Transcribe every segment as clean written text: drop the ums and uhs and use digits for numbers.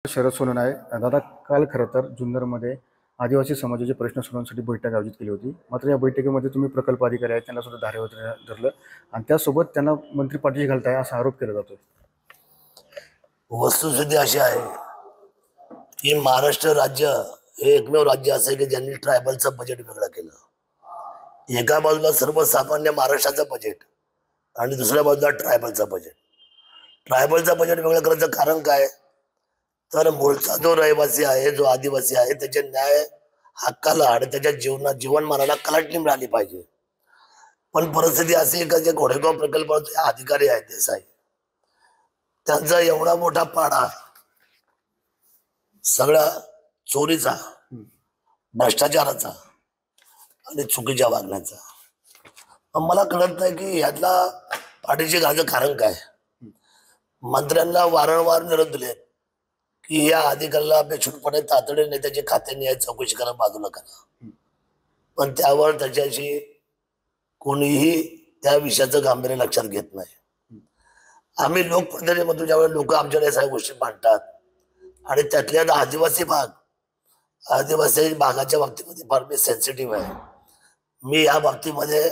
शरद सोनवणे आहे. दादा, काल खरं तर जुन्नरमध्ये आदिवासी समाजाचे प्रश्न सोडवण्यासाठी बैठक आयोजित केली होती. मात्र या बैठकीमध्ये तुम्ही प्रकल्प अधिकारी आहेत त्यांना सुद्धा धारेवर धरलं आणि त्यासोबत त्यांना मंत्री पाठीशी घालताय असा आरोप केला जातोय. वस्तुस्थिती अशी आहे की महाराष्ट्र राज्य हे एकमेव राज्य असं आहे की ज्यांनी ट्रायबलचं बजेट वेगळं केलं. एका बाजूला सर्वसामान्य महाराष्ट्राचं बजेट आणि दुसऱ्या बाजूला ट्रायबलचं बजेट. ट्रायबलचं बजेट वेगळं करायचं कारण काय, तर मूळचा जो रहिवासी आहे, जो आदिवासी आहे, त्याच्या न्याय हक्काला आणि त्याच्या जीवनमानाला कलाटणी मिळाली पाहिजे. पण परिस्थिती अशी आहे का जे घोडेगाव प्रकल्पाचे अधिकारी आहेत देसाई, त्यांचा एवढा मोठा पाडा सगळा चोरीचा, भ्रष्टाचाराचा आणि चुकीच्या वागण्याचा. मला कळत नाही की यातला पाठीशी घालायचं कारण काय. मंत्र्यांना वारंवार निरोप दिले की या अधिकाऱ्याला बेछूटपणे तातडीने त्याचे खाते न्याय चौकशी करा, बाजूला करा, पण त्यावर त्याच्याशी कोणीही त्या विषयाचं गांभीर्य लक्षात घेत नाही. आम्ही लोकप्रतिनिधीमधून ज्यावेळेस लोक आमच्याकडे सगळ्या गोष्टी मांडतात आणि त्यातल्या आदिवासी भागाच्या बाबतीमध्ये फार मी सेन्सिटिव्ह आहे. मी या बाबतीमध्ये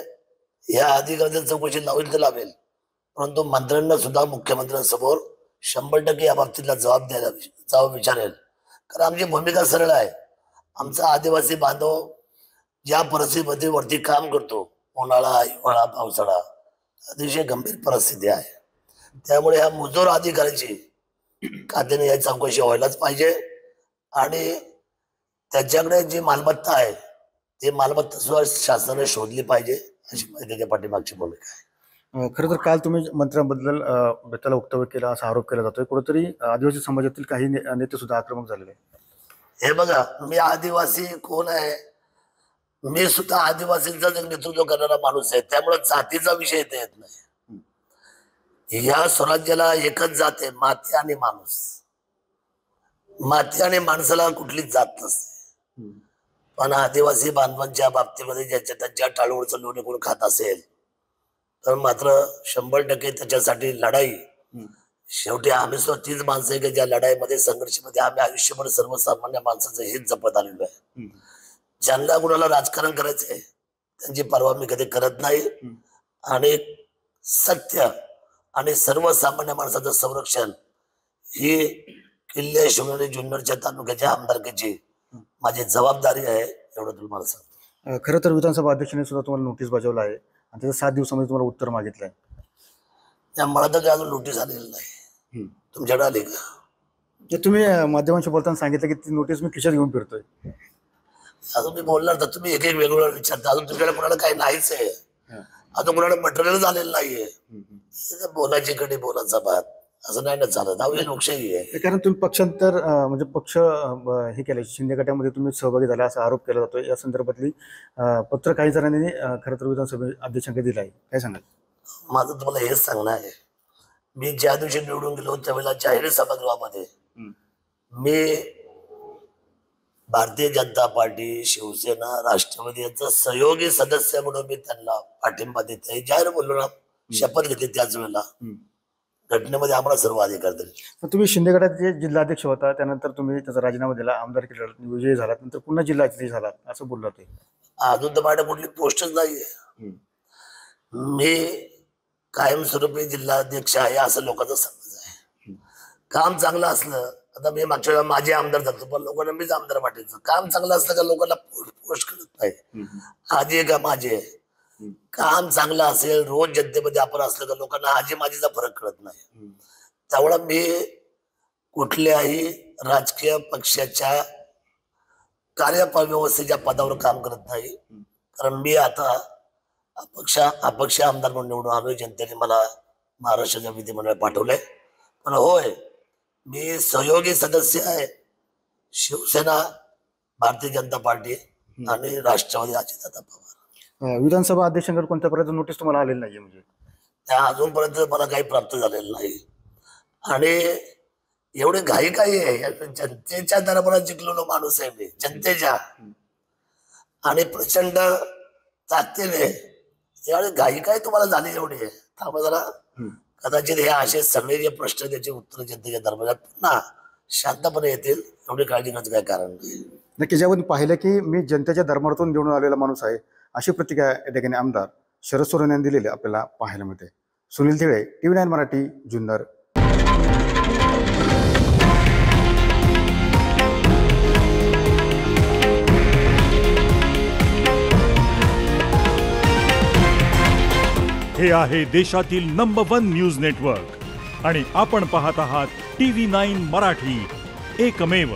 या अधिकाऱ्याच्या चौकशी लावेल तर लावेल, परंतु मंत्र्यांना सुद्धा मुख्यमंत्र्यांसमोर 100% या बाबतीतला जबाब विचारेल. कारण आमची भूमिका सरळ आहे. आमचा आदिवासी बांधव ज्या परिस्थितीमध्ये वरती काम करतो, उन्हाळा, हिवाळा, पावसाळा, अतिशय गंभीर परिस्थिती आहे. त्यामुळे ह्या मुजोर अधिकाऱ्याची खात्याने या चौकशी व्हायलाच पाहिजे आणि त्याच्याकडे जी मालमत्ता आहे ती मालमत्ता सुद्धा शासनाने शोधली पाहिजे, अशी माझी त्याच्या पाठीमागची भूमिका आहे. खरं तर काल तुम्ही मंत्र्यांबद्दल त्याला वक्तव्य केला असा आरोप केला जातोय. कुठेतरी आदिवासी समाजातील काही नेते सुद्धा आक्रमक झालेले आहेत. हे बघा, मी आदिवासी कोण आहे, मी सुद्धा आदिवासींचा नेतृत्व करणारा माणूस आहे. त्यामुळे जातीचा विषय इथे येत नाही. या स्वराज्याला एकच जात आहे, माती आणि माणूस. माती आणि माणसाला कुठलीच जात नसते. पण आदिवासी बांधवांच्या बाबतीमध्ये ज्याच्या त्यांच्या टाळूवरचं लोणी कोण खात असेल तर मात्र 100% त्याच्यासाठी लढाई. शेवटी आम्ही सुद्धा तीच माणसं आहे की ज्या लढाईमध्ये, संघर्षामध्ये आम्ही आयुष्यभर सर्वसामान्य माणसाचं हित जपत आलेलो आहे. ज्यांना कुणाला राजकारण करायचंय त्यांची पर्वा मी कधी करत नाही आणि सत्य आणि सर्वसामान्य माणसाचं संरक्षण ही किल्ले शिवनेरी जुन्नरच्या तालुक्याच्या आमदारकीची माझी जबाबदारी आहे, एवढं तुम्हाला सांगतो. खरं तर विधानसभा अध्यक्षांनी सुद्धा तुम्हाला नोटीस बजावला आहे आणि त्याच्या 7 दिवसामध्ये तुम्हाला उत्तर मागितलंय. मला तर अजून नोटीस आलेली नाही. तुमच्याकडे आली का? ते तुम्ही माध्यमांशी बोलताना सांगितलं की ती नोटीस मी खिशात घेऊन फिरतोय. अजून मी बोलणार तर तुम्ही एक वेगवेगळं विचारता. अजून तुमच्याकडे कोणाला काही नाहीच आहे, अजून कोणाला मटेरियल झालेलं नाहीये. बोलायची कडे बोलायचा भात असं नाही ना चालत. ही लोकशाही आहे. कारण तुम्ही पक्षांतर म्हणजे पक्ष हे केलं, शिंदे गटामध्ये तुम्ही सहभागी झाला असा आरोप केला जातोय. या संदर्भातली पत्र काही जणांनी खरं तर विधानसभे अध्यक्षांकडे दिलं आहे. काय सांगाल? माझं तुम्हाला हेच सांगणं आहे, मी ज्या दिवशी निवडून गेलो त्यावेळेला जाहीर सभागृहामध्ये मी भारतीय जनता पार्टी, शिवसेना, राष्ट्रवादी यांचा सहयोगी सदस्य म्हणून मी त्यांना पाठिंबा देते जाहीर बोललो ना. शपथ घेतली त्याच वेळेला. घटनेमध्ये आम्हाला सर्व अधिकार दिले. तुम्ही शिंदे गटाचे जिल्हाध्यक्ष होता, त्यानंतर तुम्ही त्याचा राजीनामा दिला, आमदारकी लढत विजयी झाला, नंतर पुन्हा जिल्हाध्यक्ष झाला असं बोलला ते. अजून तर माझ्या कुठली पोस्टच नाहीये. मी कायमस्वरूपी जिल्हाध्यक्ष आहे असं लोकांचा समज आहे. काम चांगलं असलं, आता मी मागच्या वेळेला माझे आमदार झालो पण लोकांना मीच आमदार वाटायचं. काम चांगलं असलं का लोकांना पोस्ट करत नाही. आजी का माझे काम चांगलं असेल, रोज जनतेमध्ये आपण असलं का लोकांना आजी माझीचा फरक कळत नाही. त्यामुळे मी कुठल्याही राजकीय पक्षाच्या कार्यव्यवस्थेच्या पदावर काम करत नाही. कारण मी आता अपक्ष आमदार म्हणून निवडून आलोय. जनतेने मला महाराष्ट्राच्या विधिमंडळात पाठवलंय. पण होय, मी सहयोगी सदस्य आहे शिवसेना, भारतीय जनता पार्टी आणि राष्ट्रवादी अजितदादा पवार. विधानसभा अध्यक्षांकडे कोणत्या प्रकारचं नोटीस तुम्हाला आलेलं नाहीये? म्हणजे त्या अजूनपर्यंत मला काही प्राप्त झालेलं नाही. आणि एवढे घाई काही आहे, जनतेच्या दरबारात जिंकलेलो माणूस आहे मी, जनतेच्या, आणि प्रचंड ताकदीने. त्यावेळी घाई काय तुम्हाला झाली एवढी आहे? थांबा जरा. कदाचित हे असे सगळे जे प्रश्न त्याचे उत्तर जनतेच्या दरबारात पुन्हा शांतपणे येतील, एवढी काळजी करण्याचं काय कारण नाही. नक्की ज्यावर पाहिलं की मी जनतेच्या दरबारातून निवडून आलेला माणूस आहे, अशी प्रतिक्रिया या ठिकाणी आमदार शरद सोरेन यांनी दिलेली आपल्याला पाहायला मिळते. सुनील थिळे, TV9 मराठी, जुन्नर. हे आहे देशातील नंबर 1 न्यूज नेटवर्क आणि आपण पाहत आहात TV9 मराठी, एकमेव.